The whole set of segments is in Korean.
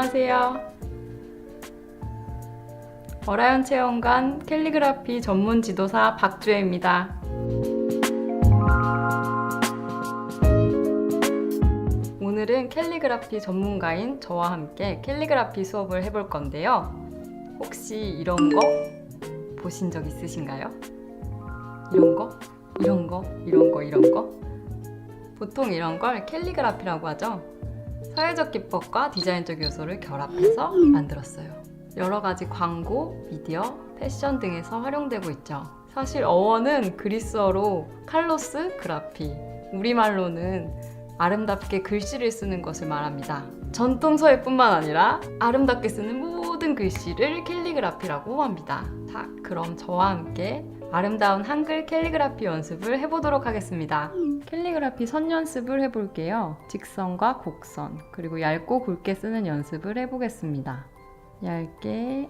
안녕하세요. 어라이언 체험관 캘리그라피 전문 지도사 박주혜입니다. 오늘은 캘리그라피 전문가인 저와 함께 캘리그라피 수업을 해볼 건데요. 혹시 이런 거 보신 적 있으신가요? 이런 거? 이런 거? 이런 거? 이런 거? 보통 이런 걸 캘리그라피라고 하죠. 사회적 기법과 디자인적 요소를 결합해서 만들었어요. 여러 가지 광고, 미디어, 패션 등에서 활용되고 있죠. 사실 어원은 그리스어로 칼로스 그라피, 우리말로는 아름답게 글씨를 쓰는 것을 말합니다. 전통서예뿐만 아니라 아름답게 쓰는 모든 글씨를 캘리그라피라고 합니다. 자, 그럼 저와 함께 아름다운 한글 캘리그라피 연습을 해보도록 하겠습니다. 캘리그라피 선 연습을 해볼게요. 직선과 곡선, 그리고 얇고 굵게 쓰는 연습을 해보겠습니다. 얇게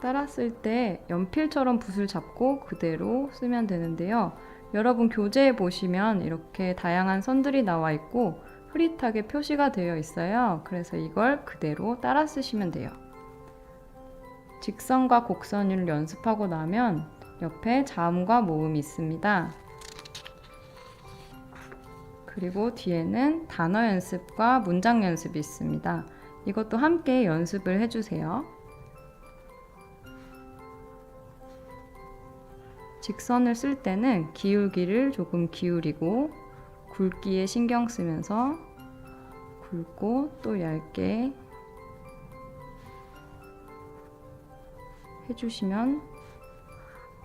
따라 쓸 때 연필처럼 붓을 잡고 그대로 쓰면 되는데요. 여러분 교재에 보시면 이렇게 다양한 선들이 나와 있고 흐릿하게 표시가 되어 있어요. 그래서 이걸 그대로 따라 쓰시면 돼요. 직선과 곡선을 연습하고 나면 옆에 자음과 모음이 있습니다. 그리고 뒤에는 단어 연습과 문장 연습이 있습니다. 이것도 함께 연습을 해주세요. 직선을 쓸 때는 기울기를 조금 기울이고 굵기에 신경 쓰면서 굵고 또 얇게 해주시면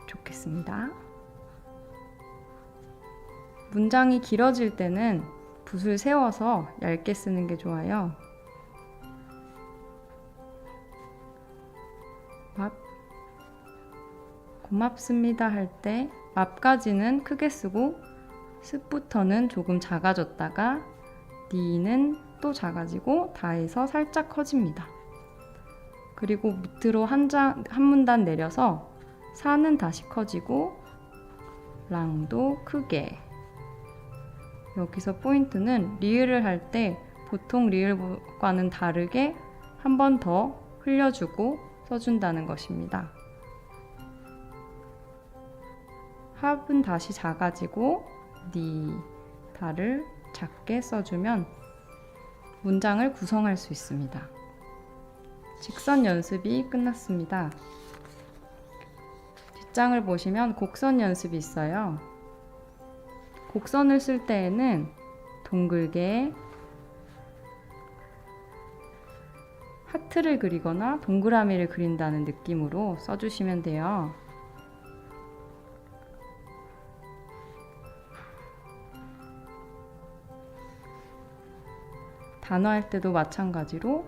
좋겠습니다. 문장이 길어질 때는 붓을 세워서 얇게 쓰는 게 좋아요. 고맙습니다 할 때 맙까지는 크게 쓰고 습부터는 조금 작아졌다가 니는 또 작아지고 다에서 살짝 커집니다. 그리고 밑으로 한 문단 내려서 사는 다시 커지고 랑도 크게. 여기서 포인트는 리을을 할 때 보통 리을과는 다르게 한 번 더 흘려주고 써준다는 것입니다. 합은 다시 작아지고 니, 다를 작게 써주면 문장을 구성할 수 있습니다. 직선 연습이 끝났습니다. 뒷장을 보시면 곡선 연습이 있어요. 곡선을 쓸 때에는 둥글게 하트를 그리거나 동그라미를 그린다는 느낌으로 써주시면 돼요. 단어할 때도 마찬가지로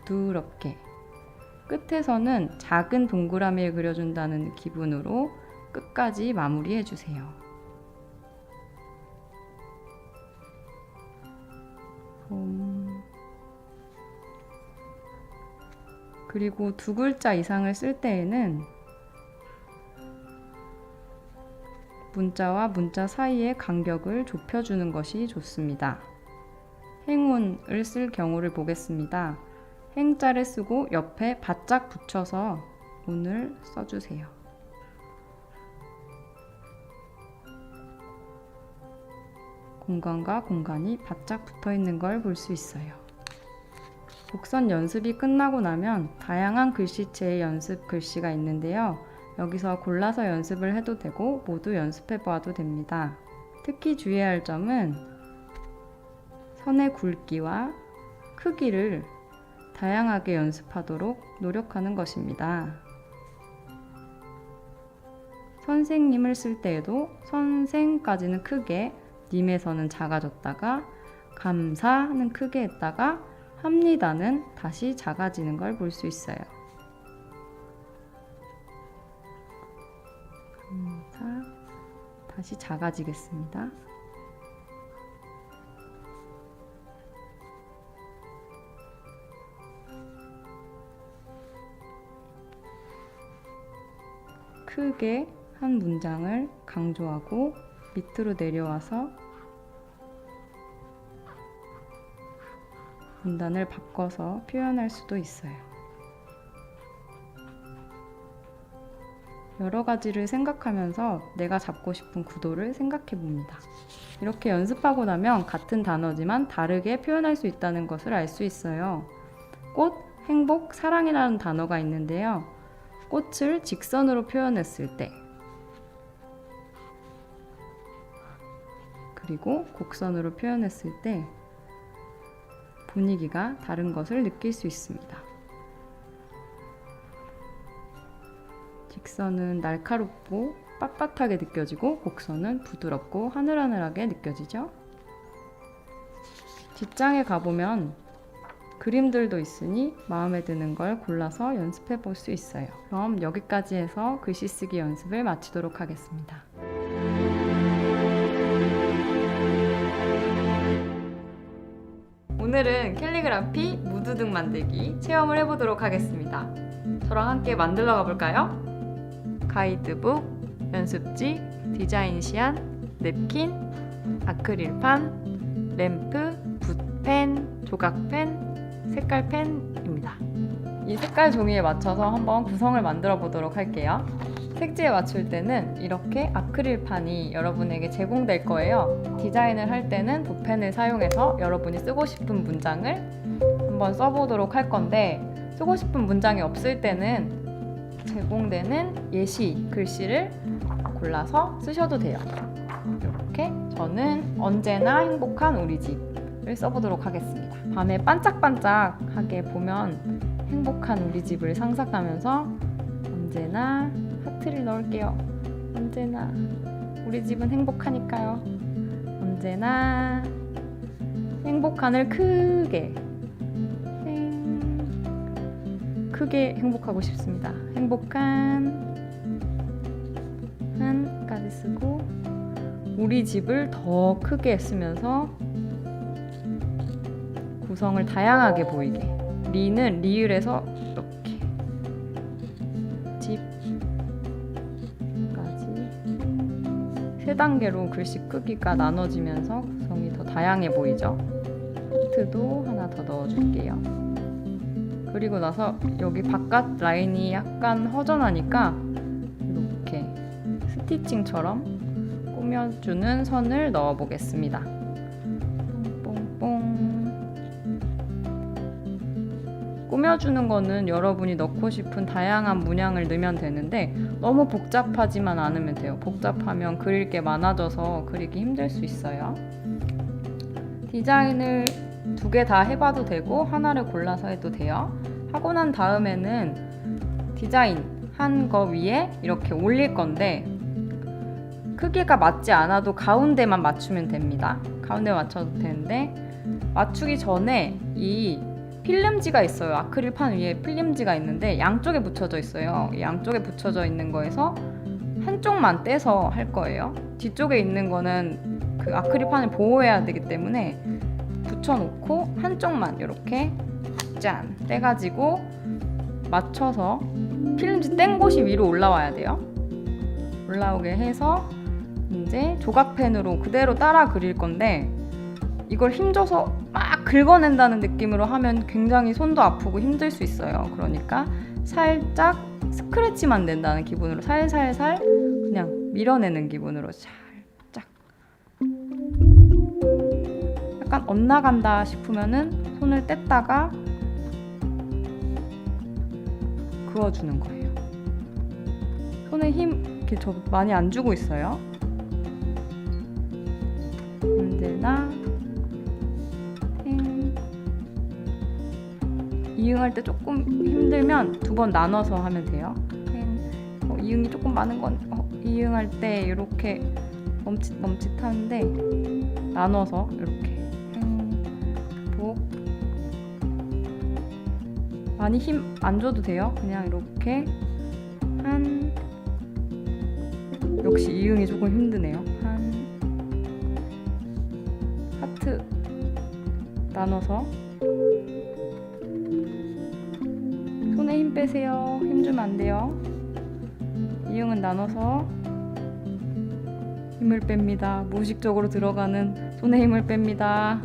부드럽게 끝에서는 작은 동그라미를 그려준다는 기분으로 끝까지 마무리해 주세요. 그리고 두 글자 이상을 쓸 때에는 문자와 문자 사이의 간격을 좁혀주는 것이 좋습니다. 행운을 쓸 경우를 보겠습니다. 행자를 쓰고 옆에 바짝 붙여서 운을 써주세요. 공간과 공간이 바짝 붙어 있는 걸 볼 수 있어요. 곡선 연습이 끝나고 나면 다양한 글씨체의 연습 글씨가 있는데요. 여기서 골라서 연습을 해도 되고 모두 연습해 보아도 됩니다. 특히 주의해야 할 점은 선의 굵기와 크기를 다양하게 연습하도록 노력하는 것입니다. 선생님을 쓸 때에도 선생까지는 크게, 님에서는 작아졌다가 감사는 크게 했다가 합니다는 다시 작아지는 걸 볼 수 있어요. 감사, 다시 작아지겠습니다. 크게 한 문장을 강조하고 밑으로 내려와서 문단을 바꿔서 표현할 수도 있어요. 여러 가지를 생각하면서 내가 잡고 싶은 구도를 생각해 봅니다. 이렇게 연습하고 나면 같은 단어지만 다르게 표현할 수 있다는 것을 알 수 있어요. 꽃, 행복, 사랑이라는 단어가 있는데요. 꽃을 직선으로 표현했을 때, 그리고 곡선으로 표현했을 때 분위기가 다른 것을 느낄 수 있습니다. 직선은 날카롭고 빳빳하게 느껴지고 곡선은 부드럽고 하늘하늘하게 느껴지죠. 직장에 가보면 그림들도 있으니 마음에 드는 걸 골라서 연습해 볼 수 있어요. 그럼 여기까지 해서 글씨 쓰기 연습을 마치도록 하겠습니다. 오늘은 캘리그라피 무드등 만들기 체험을 해보도록 하겠습니다. 저랑 함께 만들러 가볼까요? 가이드북, 연습지, 디자인 시안, 냅킨, 아크릴판, 램프, 붓펜, 조각펜, 색깔펜입니다. 이 색깔 종이에 맞춰서 한번 구성을 만들어 보도록 할게요. 색지에 맞출 때는 이렇게 아크릴판이 여러분에게 제공될 거예요. 디자인을 할 때는 붓펜을 사용해서 여러분이 쓰고 싶은 문장을 한번 써보도록 할 건데, 쓰고 싶은 문장이 없을 때는 제공되는 예시 글씨를 골라서 쓰셔도 돼요. 이렇게 저는 언제나 행복한 우리 집을 써보도록 하겠습니다. 밤에 반짝반짝하게 보면 행복한 우리 집을 상상하면서 언제나 하트를 넣을게요. 언제나 우리 집은 행복하니까요. 언제나 행복한을 크게 행복하고 싶습니다. 행복한 한까지 쓰고 우리 집을 더 크게 쓰면서 구성을 다양하게 보이게. 리는 리을에서 이렇게 집까지 3단계로 글씨 크기가 나눠지면서 구성이 더 다양해 보이죠. 하트도 하나 더 넣어줄게요. 그리고 나서 여기 바깥 라인이 약간 허전하니까 이렇게 스티칭처럼 꾸며주는 선을 넣어 보겠습니다. 뽕뽕뽕. 꾸며주는 거는 여러분이 넣고 싶은 다양한 문양을 넣으면 되는데 너무 복잡하지만 않으면 돼요. 복잡하면 그릴 게 많아져서 그리기 힘들 수 있어요. 디자인을 2개 다 해봐도 되고 하나를 골라서 해도 돼요. 하고 난 다음에는 디자인 한 거 위에 이렇게 올릴 건데 크기가 맞지 않아도 가운데만 맞추면 됩니다. 가운데 맞춰도 되는데 맞추기 전에 이 필름지가 있어요. 아크릴판 위에 필름지가 있는데 양쪽에 붙여져 있어요. 이 양쪽에 붙여져 있는 거에서 한쪽만 떼서 할 거예요. 뒤쪽에 있는 거는 그 아크릴판을 보호해야 되기 때문에 붙여놓고 한쪽만 이렇게 짠 떼가지고 맞춰서 필름지 뗀 곳이 위로 올라와야 돼요. 올라오게 해서 이제 조각펜으로 그대로 따라 그릴 건데 이걸 힘줘서 막 긁어낸다는 느낌으로 하면 굉장히 손도 아프고 힘들 수 있어요. 그러니까 살짝 스크래치만 낸다는 기분으로 살살살 그냥 밀어내는 기분으로 살짝 약간 엇나간다 싶으면은 손을 뗐다가 그어주는 거예요. 손에 힘 이렇게 저 많이 안 주고 있어요. 언제나 이응할 때 조금 힘들면 2번 나눠서 하면 돼요. 이응이 조금 많은 건 이응할 때 이렇게 멈칫멈칫하는데 나눠서 이렇게 행복 많이 힘 안 줘도 돼요. 그냥 이렇게 역시 이응이 조금 힘드네요. 하트 나눠서 손에 힘 빼세요. 힘 주면 안 돼요. 이응은 나눠서 힘을 뺍니다. 무의식적으로 들어가는 손에 힘을 뺍니다.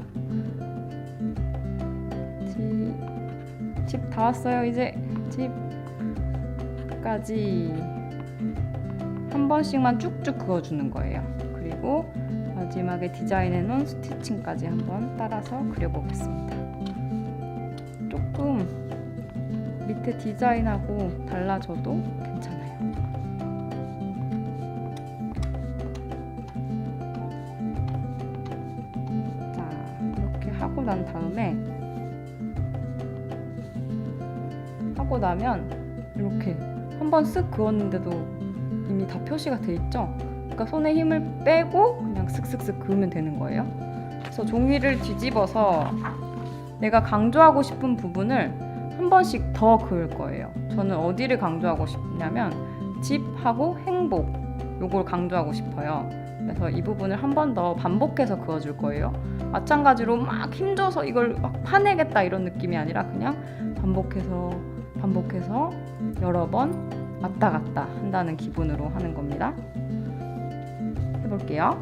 집 다 왔어요. 이제 집까지 한 번씩만 쭉쭉 그어주는 거예요. 그리고 마지막에 디자인해 놓은 스티칭까지 한번 따라서 그려보겠습니다. 조금 밑에 디자인하고 달라져도 괜찮아요. 자, 이렇게 하고 난 다음에 하고 나면 이렇게 한번 쓱 그었는데도 이미 다 표시가 돼 있죠? 그러니까 손에 힘을 빼고 그냥 쓱쓱쓱 그으면 되는 거예요. 그래서 종이를 뒤집어서 내가 강조하고 싶은 부분을 한 번씩 더 그을 거예요. 저는 어디를 강조하고 싶냐면 집하고 행복, 요걸 강조하고 싶어요. 그래서 이 부분을 한 번 더 반복해서 그어줄 거예요. 마찬가지로 막 힘줘서 이걸 막 파내겠다 이런 느낌이 아니라 그냥 반복해서 여러 번 왔다 갔다 한다는 기분으로 하는 겁니다. 해볼게요.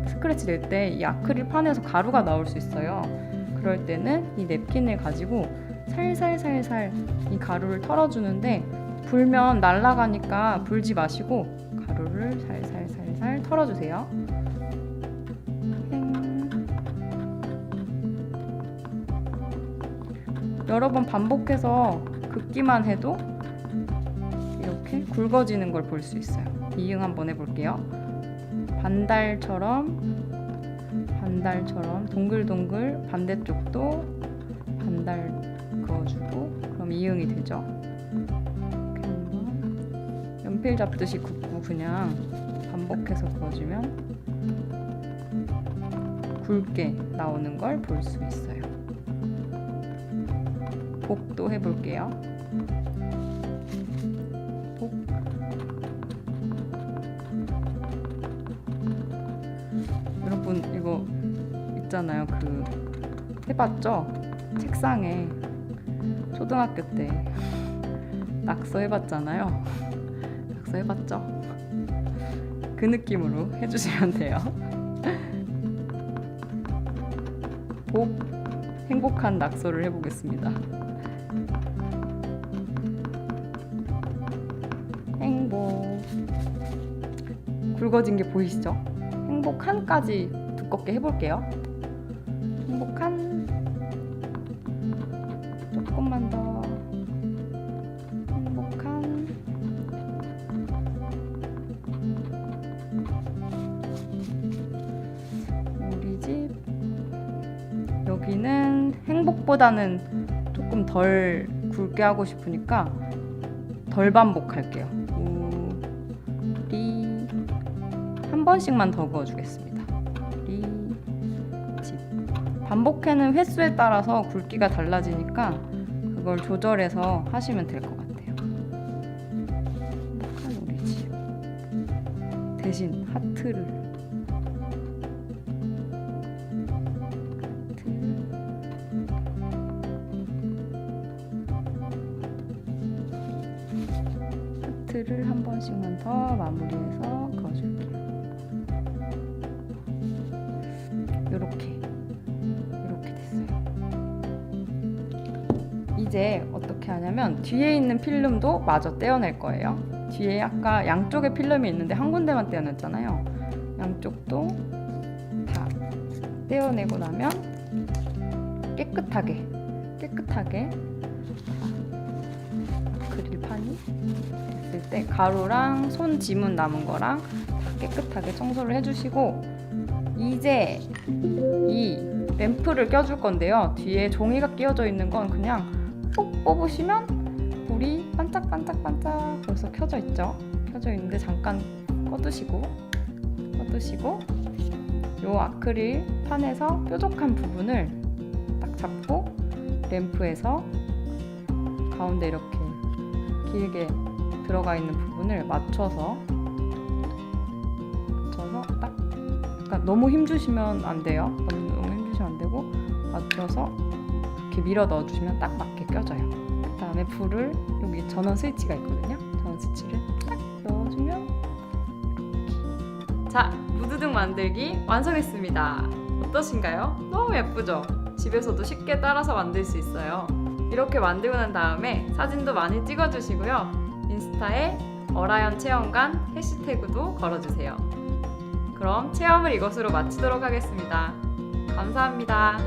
스크래치 낼 때 이 아크릴 판에서 가루가 나올 수 있어요. 그럴 때는 이 냅킨을 가지고 살살살살 이 가루를 털어주는데 불면 날아가니까 불지 마시고 가루를 살살살살 털어주세요. 여러 번 반복해서 긋기만 해도 이렇게 굵어지는 걸 볼 수 있어요. 이응 한번 해볼게요. 반달처럼 동글동글 반대쪽도 반달 그어주고 그럼 이응이 되죠. 이렇게 한번 연필 잡듯이 긋고 그냥 반복해서 그어주면 굵게 나오는 걸 볼 수 있어요. 복도 해볼게요. 복. 여러분 이거 있잖아요. 그 해봤죠? 책상에 초등학교 때 낙서 해봤잖아요. 낙서 해봤죠? 그 느낌으로 해주시면 돼요. 복, 행복한 낙서를 해보겠습니다. 행복. 굵어진 게 보이시죠? 행복한까지 두껍게 해볼게요. 행복한. 조금만 더. 행복한. 우리 집. 여기는 행복보다는 조금 덜 굵게 하고 싶으니까 덜 반복할게요. 우리 한 번씩만 더 그어주겠습니다. 우리 집. 반복하는 횟수에 따라서 굵기가 달라지니까 그걸 조절해서 하시면 될 것 같아요. 행복한 우리 집. 대신 하트를 한 번씩만 더 마무리해서 그어줄게요. 이렇게 됐어요. 이제 어떻게 하냐면 뒤에 있는 필름도 마저 떼어낼 거예요. 뒤에 아까 양쪽에 필름이 있는데 한 군데만 떼어냈잖아요. 양쪽도 다 떼어내고 나면 깨끗하게 아크릴판이 됐을 때 가루랑 손 지문 남은 거랑 깨끗하게 청소를 해주시고 이제 이 램프를 껴줄 건데요. 뒤에 종이가 끼워져 있는 건 그냥 꼭 뽑으시면 불이 반짝반짝반짝 벌써 켜져 있죠. 켜져 있는데 잠깐 꺼두시고 요 아크릴 판에서 뾰족한 부분을 딱 잡고 램프에서 가운데 이렇게 길게 들어가 있는 부분을 맞춰서 딱, 그러니까 너무 힘주시면 안 돼요. 너무 힘주시면 안 되고 맞춰서 이렇게 밀어 넣어주시면 딱 맞게 껴져요. 그 다음에 불을 여기 전원 스위치가 있거든요. 전원 스위치를 딱 넣어주면 이렇게. 자, 무드등 만들기 완성했습니다. 어떠신가요? 너무 예쁘죠? 집에서도 쉽게 따라서 만들 수 있어요. 이렇게 만들고 난 다음에 사진도 많이 찍어주시고요. 인스타에 어라연 체험관 해시태그도 걸어주세요. 그럼 체험을 이것으로 마치도록 하겠습니다. 감사합니다.